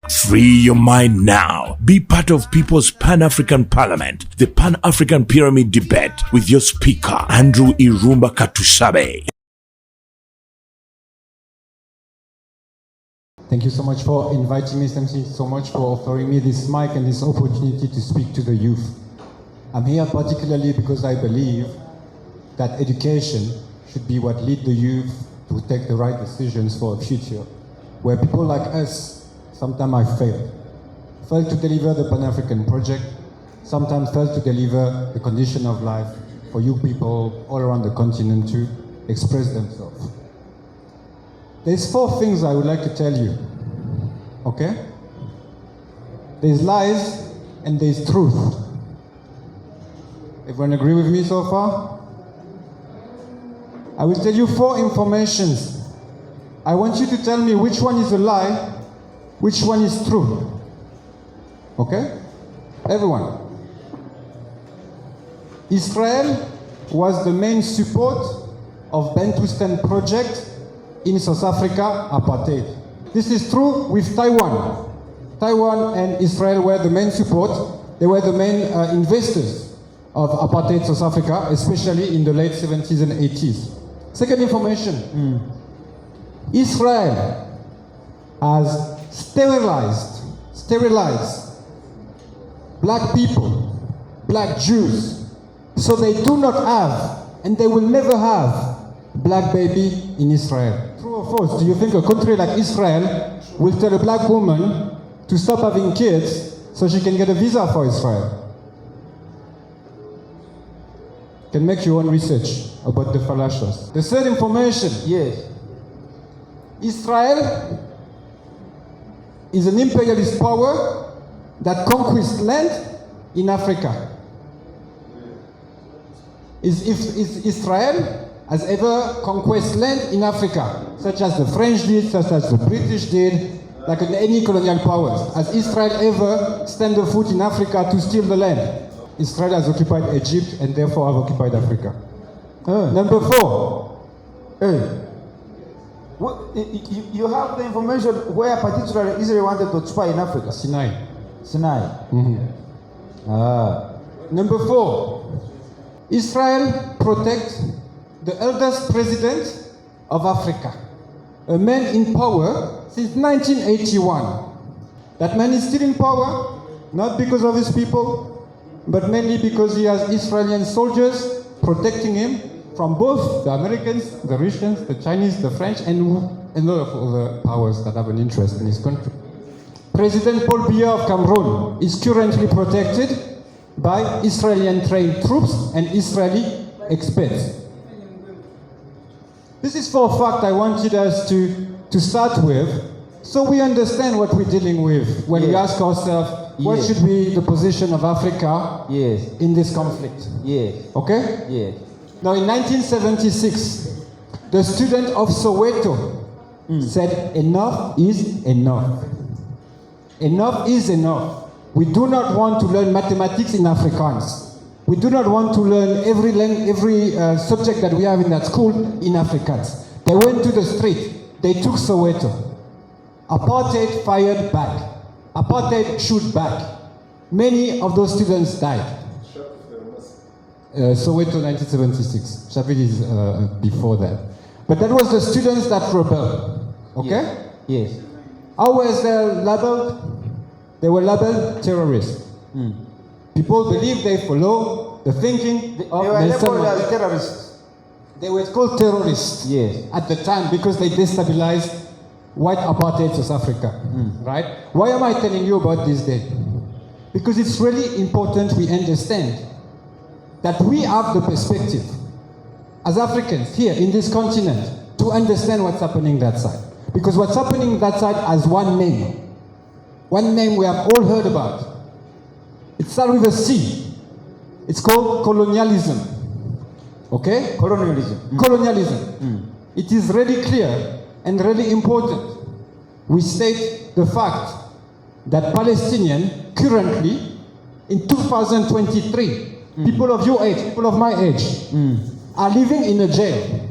Free your mind now. Be part of People's Pan-African Parliament, the Pan-African Pyramid debate with your speaker, Andrew Irumba Katusabe. Thank you so much for inviting me. Thank you so much for offering me this mic and this opportunity to speak to the youth. I'm here particularly because I believe that education should be what leads the youth to take the right decisions for a future, where people like us sometimes I fail to deliver the Pan-African project, sometimes fail to deliver the condition of life for you people all around the continent to express themselves. There's 4 things I would like to tell you, okay? There's lies and there's truth. Everyone agree with me so far? I will tell you 4 informations. I want you to tell me which one is a lie, which one is true. Okay? Everyone. Israel was the main support of Bantustan project in South Africa apartheid. This is true with Taiwan. Taiwan and Israel were the main support. They were the main investors of apartheid South Africa, especially in the late 70s and 80s. Second information. Israel has sterilized black people, black Jews, so they do not have, and they will never have, black baby in Israel. True or false? Do you think a country like Israel will tell a black woman to stop having kids so she can get a visa for Israel? You can make your own research about the fallacious. The third information. Yes. Israel is an imperialist power that conquests land in Africa. Is Israel has ever conquered land in Africa, such as the French did, such as the British did, like any colonial powers? Has Israel ever stand a foot in Africa to steal the land? Israel has occupied Egypt and therefore have occupied Africa. Number 4. You have the information where particularly Israel wanted to occupy in Africa? Sinai. Number 4. Israel protects the eldest president of Africa, a man in power since 1981. That man is still in power, not because of his people, but mainly because he has Israeli soldiers protecting him from both the Americans, the Russians, the Chinese, the French, and a lot of other powers that have an interest in his country. President Paul Biya of Cameroon is currently protected by Israeli trained troops and Israeli experts. This is for a fact I wanted us to start with, so we understand what we're dealing with when we ask ourselves, what should be the position of Africa in this conflict? Okay? Now in 1976, the student of Soweto said, enough is enough. Enough is enough. We do not want to learn mathematics in Afrikaans. We do not want to learn every subject that we have in that school in Afrikaans. They went to the street. They took Soweto. Apartheid fired back. Apartheid shoot back. Many of those students died. Soweto 1976. Shavit is before that. But that was the students that rebelled. Okay? Yes. How was they labeled? They were labeled terrorists. People believe they follow the thinking of Nelson Mandela. Terrorists. They were called terrorists at the time because they destabilized white apartheid South Africa. Right? Why am I telling you about this day? Because it's really important we understand that we have the perspective as Africans here in this continent to understand what's happening that side. Because what's happening that side has one name. One name we have all heard about. It starts with a C. It's called colonialism. Okay? Colonialism. Colonialism. It is really clear and really important. We state the fact that Palestinians currently, in 2023, people of your age, people of my age, are living in a jail,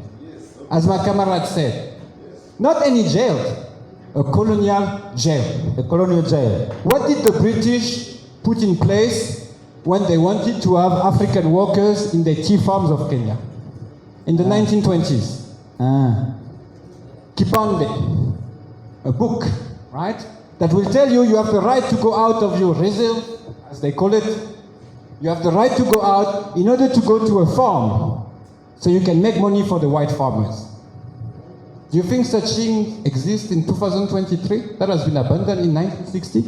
as my comrade said. Not any jail, a colonial jail. A colonial jail. What did the British put in place when they wanted to have African workers in the tea farms of Kenya in the 1920s? Kipande, a book, right? That will tell you have the right to go out of your reserve, as they call it. You have the right to go out in order to go to a farm so you can make money for the white farmers. Do you think such thing exists in 2023? That has been abandoned in 1960.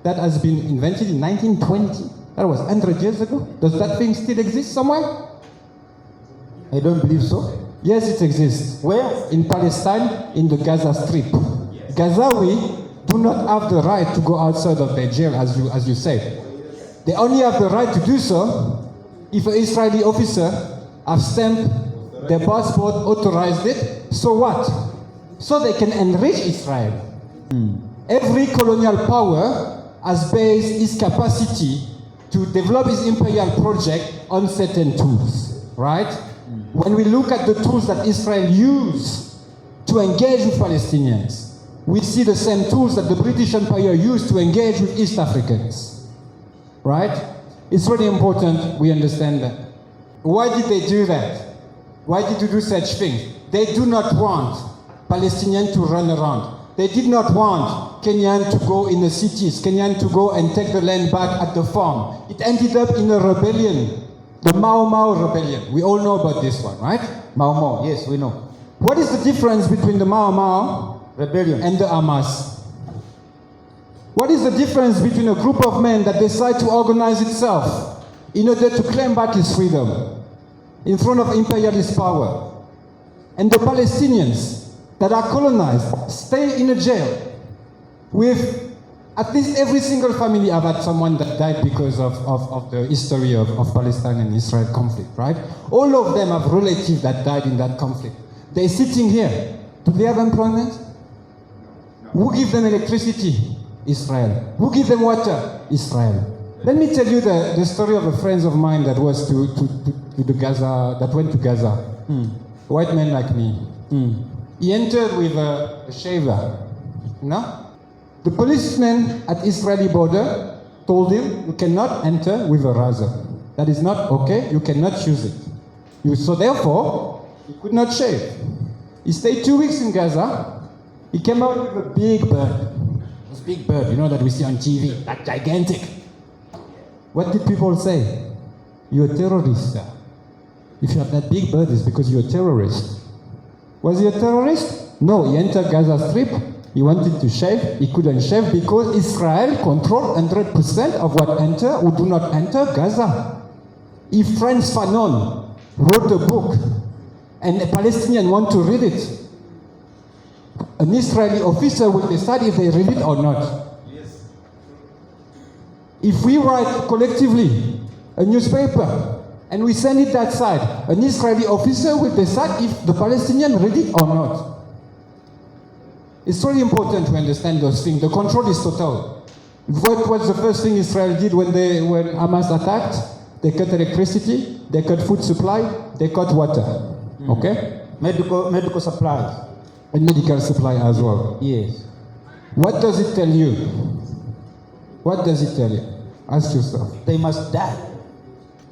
That has been invented in 1920. That was 100 years ago. Does that thing still exist somewhere? I don't believe so. Yes, it exists. Where? In Palestine, in the Gaza Strip. Gazawi do not have the right to go outside of their jail, as you say. They only have the right to do so if an Israeli officer has stamped their passport, authorized it. So what? So they can enrich Israel. Every colonial power has based its capacity to develop its imperial project on certain tools, right? When we look at the tools that Israel used to engage with Palestinians, we see the same tools that the British Empire used to engage with East Africans, right? It's really important we understand that. Why did they do that? Why did you do such things? They do not want Palestinians to run around. They did not want Kenyan to go in the cities, Kenyan to go and take the land back at the farm. It ended up in a rebellion, the Mau Mau rebellion. We all know about this one, right? Mau Mau, yes, we know. What is the difference between the Mau Mau rebellion and the Hamas? What is the difference between a group of men that decide to organize itself in order to claim back its freedom in front of imperialist power, and the Palestinians that are colonized stay in a jail with at least every single family? I've had someone that died because of the history of Palestine and Israel conflict, right? All of them have relatives that died in that conflict. They're sitting here. Do they have employment? Who gives them electricity? Israel. Who gives them water? Israel. Let me tell you the story of a friend of mine that was to the Gaza, that went to Gaza. White man like me. He entered with a shaver, you know? The policeman at Israeli border told him, you cannot enter with a razor. That is not okay, you cannot use it. So therefore, he could not shave. He stayed 2 weeks in Gaza. He came out with a big bird. This big bird, you know, that we see on TV, that gigantic. What did people say? You're a terrorist. If you have that big bird, it's because you're a terrorist. Was he a terrorist? No, he entered Gaza Strip. He wanted to shave. He couldn't shave because Israel controlled 100% of what enter or do not enter Gaza. If Frantz Fanon wrote a book and a Palestinian want to read it, an Israeli officer will decide if they read it or not. If we write collectively a newspaper and we send it that side, an Israeli officer will decide if the Palestinian read it or not. It's really important to understand those things. The control is total. What was the first thing Israel did when Hamas attacked? They cut electricity, they cut food supply, they cut water. Okay? Medical supplies. And medical supply as well. Yes. What does it tell you? What does it tell you? Ask yourself. They must die.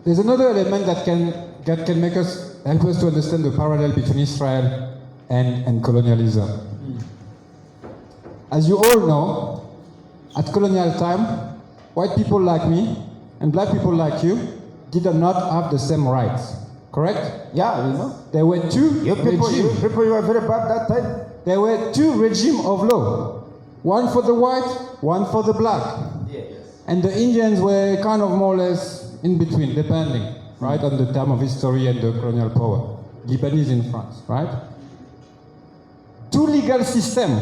There's another element that can make us, help us to understand the parallel between Israel and colonialism. As you all know, at colonial time, white people like me and black people like you did not have the same rights. Correct? Yeah, you know. There were two You were very bad that time. There were two regimes of law. One for the white, one for the black. Yes. And the Indians were kind of more or less in between, depending, right, on the time of history and the colonial power. Lebanese in France, right? Two legal systems.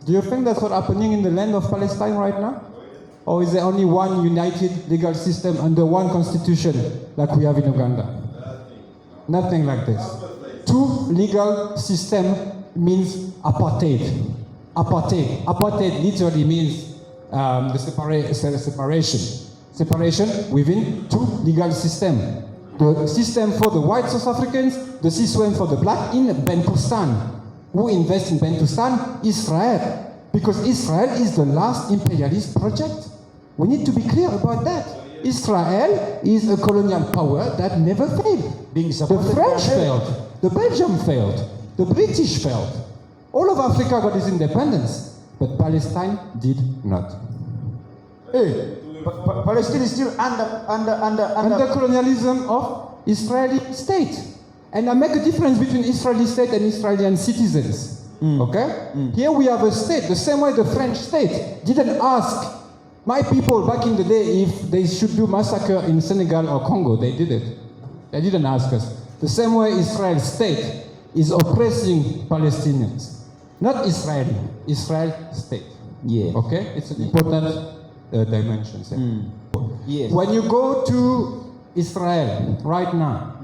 Do you think that's what's happening in the land of Palestine right now? Or is there only one united legal system under one constitution like we have in Uganda? Nothing like this. Two legal system means apartheid. Apartheid literally means the separation. Separation within two legal systems. The system for the white South Africans, the system for the black in Bantustan. Who invests in Bantustan? Israel. Because Israel is the last imperialist project. We need to be clear about that. Israel is a colonial power that never failed. Being The supported French by America. failed. The Belgium failed. The British failed. All of Africa got its independence, but Palestine did not. Hey, Palestine is still Under colonialism of Israeli state. And I make a difference between Israeli state and Israeli citizens. Okay? Here we have a state, the same way the French state didn't ask my people back in the day if they should do massacre in Senegal or Congo. They did it. They didn't ask us. The same way Israel state is oppressing Palestinians. Not Israeli, Israel state. Yeah. Okay? It's an important dimension. Yes. When you go to Israel right now,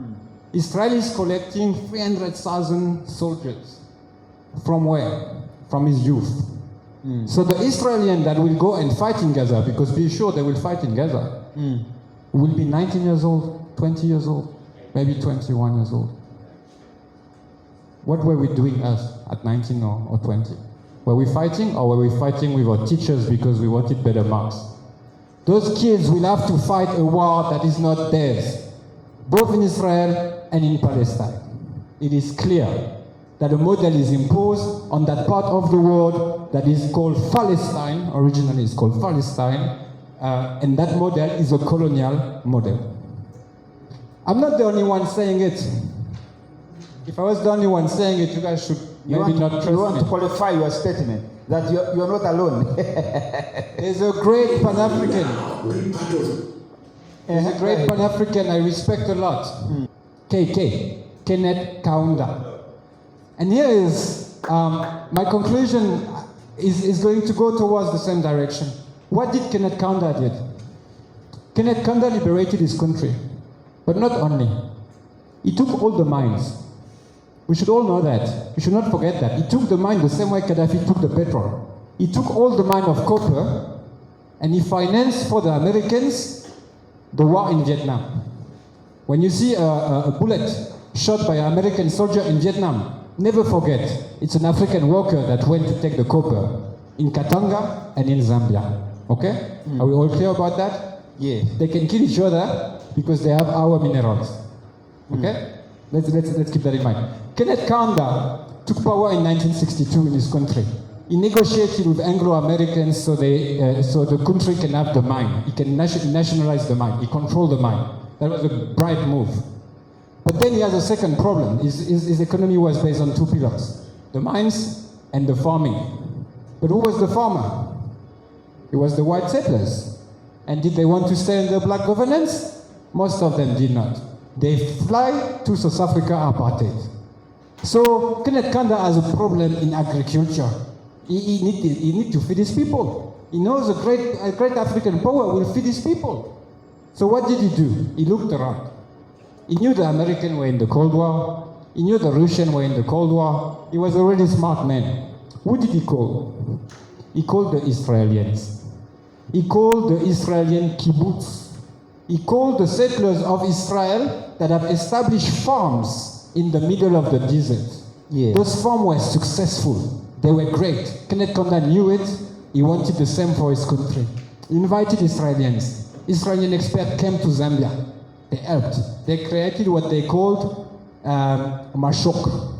Israel is collecting 300,000 soldiers. From where? From his youth. So the Israelian that will go and fight in Gaza, because be sure they will fight in Gaza, will be 19 years old, 20 years old, maybe 21 years old. What were we doing us at 19 or 20? Were we fighting, or were we fighting with our teachers because we wanted better marks? Those kids will have to fight a war that is not theirs, both in Israel and in Palestine. It is clear that a model is imposed on that part of the world that is called Palestine, originally it's called Palestine, and that model is a colonial model. I'm not the only one saying it. If I was the only one saying it, you guys should maybe not trust me. You want to qualify your statement that you're not alone. There's a great Pan-African. There's a great Pan-African I respect a lot. KK, Kenneth Kaunda. And here is, my conclusion is going to go towards the same direction. What did Kenneth Kaunda did? Kenneth Kaunda liberated his country, but not only. He took all the mines. We should all know that. We should not forget that. He took the mine the same way Gaddafi took the petrol. He took all the mine of copper, and he financed for the Americans the war in Vietnam. When you see a bullet shot by an American soldier in Vietnam, never forget, it's an African worker that went to take the copper in Katanga and in Zambia. Okay? Are we all clear about that? Yeah. They can kill each other because they have our minerals. Okay? Let's keep that in mind. Kenneth Kaunda took power in 1962 in his country. He negotiated with Anglo-Americans so the country can have the mine. He can nationalize the mine. He controlled the mine. That was a bright move. But then he has a second problem. His economy was based on two pillars: the mines and the farming. But who was the farmer? It was the white settlers. And did they want to stay under black governance? Most of them did not. They fly to South Africa apartheid. So Kenneth Kaunda has a problem in agriculture. He need to feed his people. He knows a great African power will feed his people. So what did he do? He looked around. He knew the Americans were in the Cold War. He knew the Russians were in the Cold War. He was a really smart man. Who did he call? He called the Israelis. He called the Israeli kibbutz. He called the settlers of Israel that have established farms in the middle of the desert. Yeah. Those farms were successful. They were great. Kenneth Kaunda knew it. He wanted the same for his country. He invited Israelis. Israeli experts came to Zambia. They helped. They created what they called Mashok.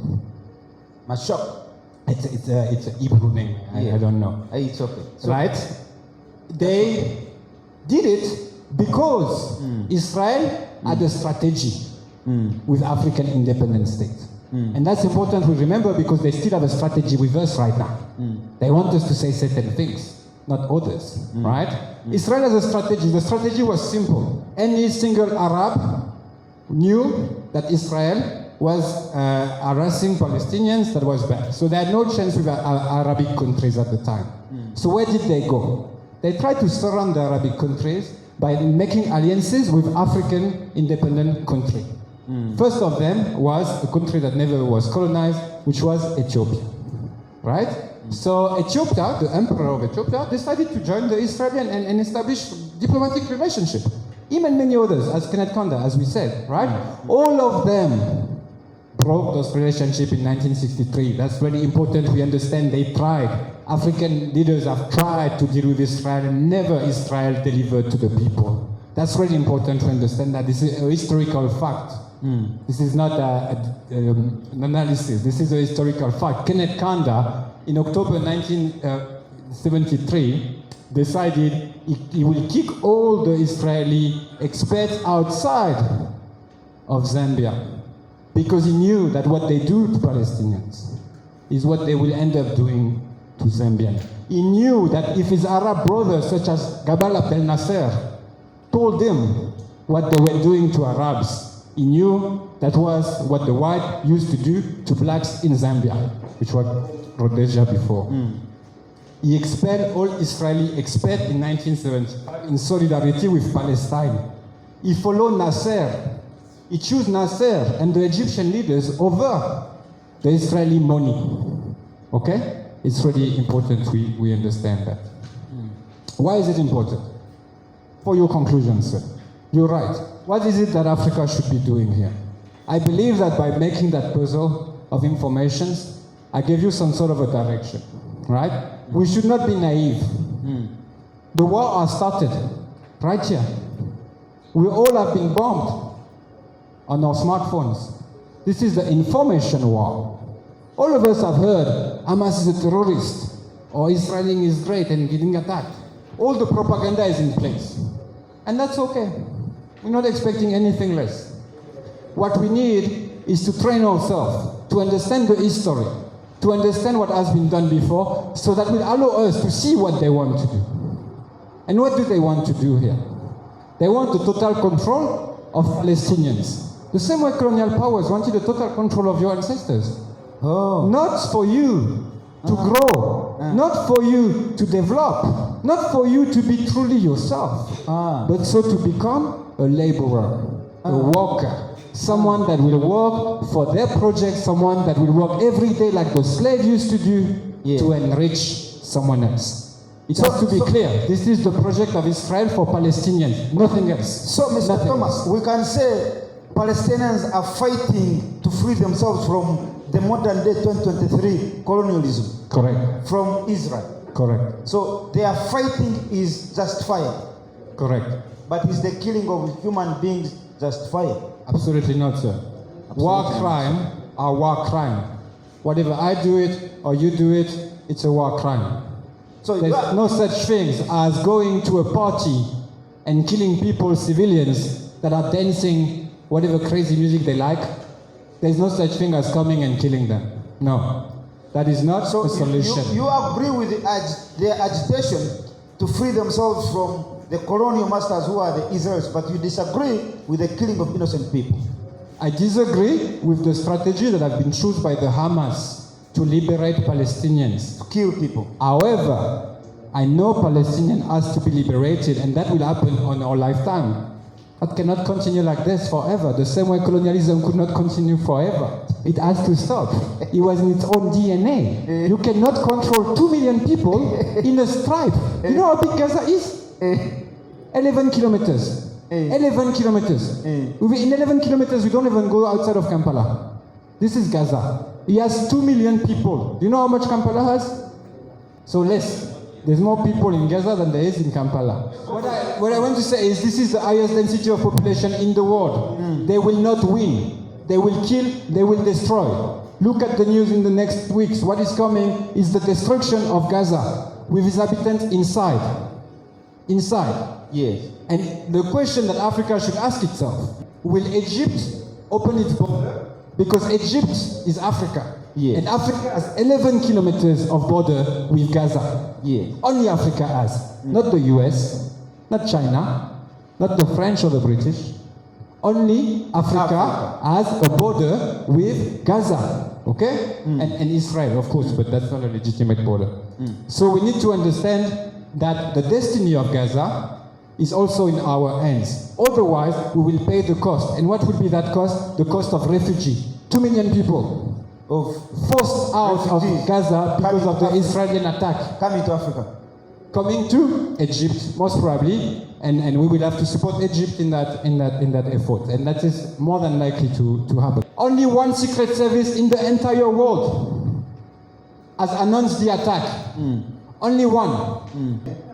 Mashok. It's a Hebrew name. I don't know. It's okay. So, Right? They did it because Israel had a strategy with African independent states. And that's important to remember because they still have a strategy with us right now. They want us to say certain things, not others, right? Israel has a strategy. The strategy was simple. Any single Arab knew that Israel was harassing Palestinians. That was bad. So they had no chance with Arabic countries at the time. So where did they go? They tried to surround the Arabic countries by making alliances with African independent countries. First of them was a country that never was colonized, which was Ethiopia, right? So Ethiopia, the emperor of Ethiopia, decided to join the Israelis and establish diplomatic relationship. Him and many others, as Kenneth Kaunda, as we said, right? All of them broke those relationships in 1963. That's very important. We understand they tried. African leaders have tried to deal with Israel, and never Israel delivered to the people. That's really important to understand that this is a historical fact. This is not an analysis. This is a historical fact. Kenneth Kaunda, in October 1973, decided he will kick all the Israeli expats outside of Zambia, because he knew that what they do to Palestinians is what they will end up doing to Zambians. He knew that if his Arab brothers, such as Gabal Abdel Nasser, told him what they were doing to Arabs, he knew that was what the white used to do to blacks in Zambia, which was Rhodesia before. He expelled all Israeli expats in 1975 in solidarity with Palestine. He followed Nasser. He chose Nasser and the Egyptian leaders over the Israeli money. Okay? It's really important we understand that. Why is it important? For your conclusion, sir. You're right. What is it that Africa should be doing here? I believe that by making that puzzle of informations, I gave you some sort of a direction, right? We should not be naive. The war has started right here. We all have been bombed on our smartphones. This is the information war. All of us have heard Hamas is a terrorist, or Israel is great and getting attacked. All the propaganda is in place. And that's okay. We're not expecting anything less. What we need is to train ourselves, to understand the history, to understand what has been done before, so that will allow us to see what they want to do. And what do they want to do here? They want the total control of Palestinians. The same way colonial powers wanted the total control of your ancestors. Not for you to grow, not for you to develop, not for you to be truly yourself, but so to become a laborer, a worker, someone that will work for their project, someone that will work every day like the slave used to do to enrich someone else. It has to be clear. This is the project of Israel for Palestinians, nothing else. So, Mr. Thomas, we can say Palestinians are fighting to free themselves from the modern day 2023 colonialism. Correct. From Israel. Correct. So their fighting is justified. Correct. But is the killing of human beings justified? Absolutely not, sir. War crime are war crime. Whatever I do it or you do it, it's a war crime. So there's no such things as going to a party and killing people, civilians, that are dancing whatever crazy music they like. There's no such thing as coming and killing them. No. That is not a solution. You agree with their agitation to free themselves from the colonial masters who are the Israelis, but you disagree with the killing of innocent people. I disagree with the strategy that have been chosen by the Hamas to liberate Palestinians. To kill people. However, I know Palestinian has to be liberated, and that will happen on our lifetime. That cannot continue like this forever. The same way colonialism could not continue forever. It has to stop. It was in its own DNA. You cannot control 2 million people in a stripe. You know how big Gaza is? 11 kilometers. 11 kilometers. In 11 kilometers, we don't even go outside of Kampala. This is Gaza. It has 2 million people. Do you know how much Kampala has? So less. There's more people in Gaza than there is in Kampala. What I want to say is this is the highest density of population in the world. They will not win. They will kill, they will destroy. Look at the news in the next weeks. What is coming is the destruction of Gaza with its inhabitants inside. Inside. Yes. And the question that Africa should ask itself, will Egypt open its border? Because Egypt is Africa. Yes. And Africa has 11 kilometers of border with Gaza. Yes. Only Africa has. Not the US, not China, not the French or the British. Only Africa has a border with Gaza. Okay? And Israel, of course, but that's not a legitimate border. So we need to understand that the destiny of Gaza is also in our hands. Otherwise, we will pay the cost. And what will be that cost? The cost of refugee. 2 million people forced out of Gaza because of the Israeli attack. Coming to Africa. Coming to Egypt, most probably, and we will have to support Egypt in that effort. And that is more than likely to happen. Only one secret service in the entire world has announced the attack. Only one.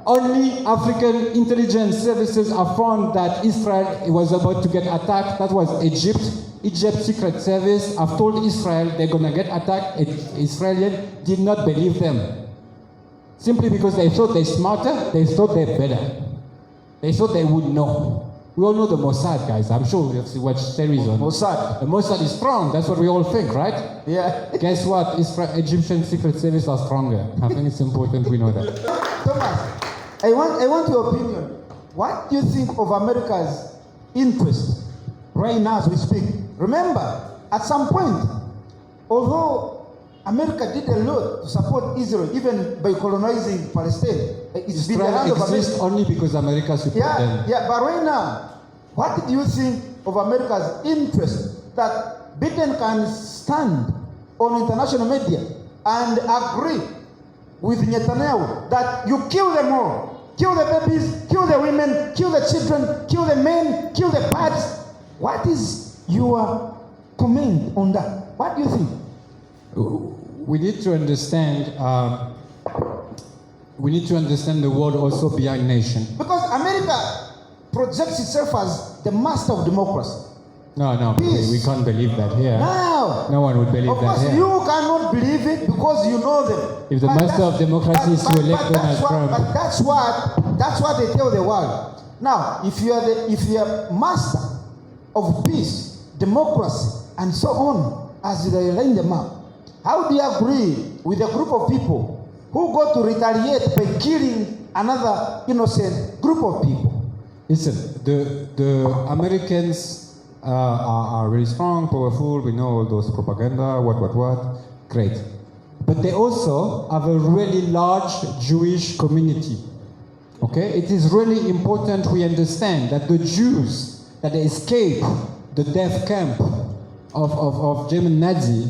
Only African intelligence services have found that Israel was about to get attacked. That was Egypt. Egypt's secret service have told Israel they're going to get attacked. Israelis did not believe them. Simply because they thought they're smarter, they thought they're better. They thought they would know. We all know the Mossad, guys. I'm sure we've watched series on Mossad. The Mossad is strong. That's what we all think, right? Yeah. Guess what? Egyptian secret service are stronger. I think it's important we know that. Thomas, I want your opinion. What do you think of America's interest right now as we speak? Remember, at some point, although America did a lot to support Israel, even by colonizing Palestine, it's been the hand of Israel exists America. only because America supported them. Yeah, but right now, what do you think of America's interest that Biden can stand on international media and agree with Netanyahu that you kill them all, kill the babies, kill the women, kill the children, kill the men, kill the pets? What is your comment on that? What do you think? We need to understand. We need to understand the world also behind nation. Because America projects itself as the master of democracy. No, we can't believe that here. No one would believe of that course, here. you cannot believe it because you know them. If the master of democracy is to elect Donald Trump. But that's what they tell the world. Now, if you are master of peace, democracy, and so on, as they line them up, how do you agree with a group of people who go to retaliate by killing another innocent group of people? Listen, the Americans are really strong, powerful. We know all those propaganda, what. Great. But they also have a really large Jewish community. Okay? It is really important we understand that the Jews that escaped the death camp of German Nazi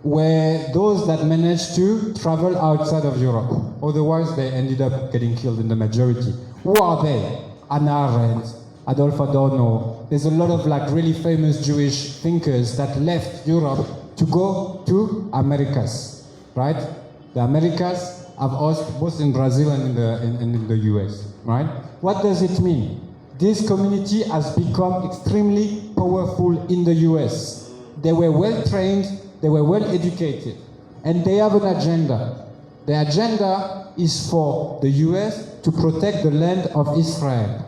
were those that managed to travel outside of Europe. Otherwise, they ended up getting killed in the majority. Who are they? Hannah Arendt, Adolf Adorno. There's a lot of really famous Jewish thinkers that left Europe to go to Americas, right? The Americas have host both in Brazil and in the US, right? What does it mean? This community has become extremely powerful in the US. They were well trained, they were well educated, and they have an agenda. The agenda is for the US to protect the land of Israel.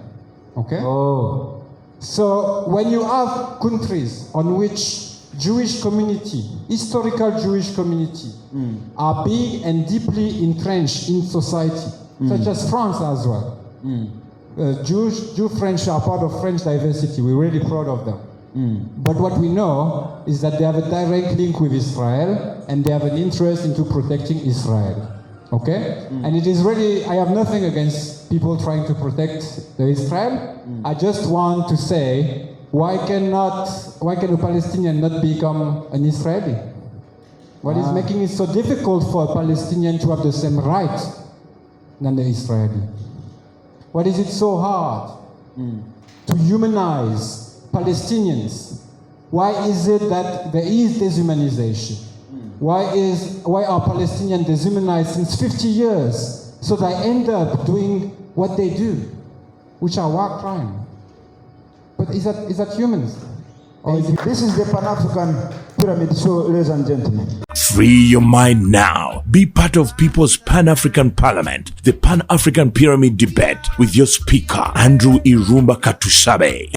Okay? Oh. So when you have countries on which Jewish community, historical Jewish community, are big and deeply entrenched in society, such as France as well. Jew French are part of French diversity. We're really proud of them. But what we know is that they have a direct link with Israel and they have an interest into protecting Israel. Okay? And it is really, I have nothing against people trying to protect the Israel. I just want to say, why can a Palestinian not become an Israeli? What is making it so difficult for a Palestinian to have the same right than the Israeli? What is it so hard to humanize Palestinians? Why is it that there is deshumanization? Why are Palestinians dehumanized since 50 years? So they end up doing what they do, which are war crime. But is that humans? Or is it... This is the Pan-African Pyramid Show, ladies and gentlemen. Free your mind now. Be part of People's Pan-African Parliament, the Pan-African Pyramid debate with your speaker, Andrew Irumba Katusabe.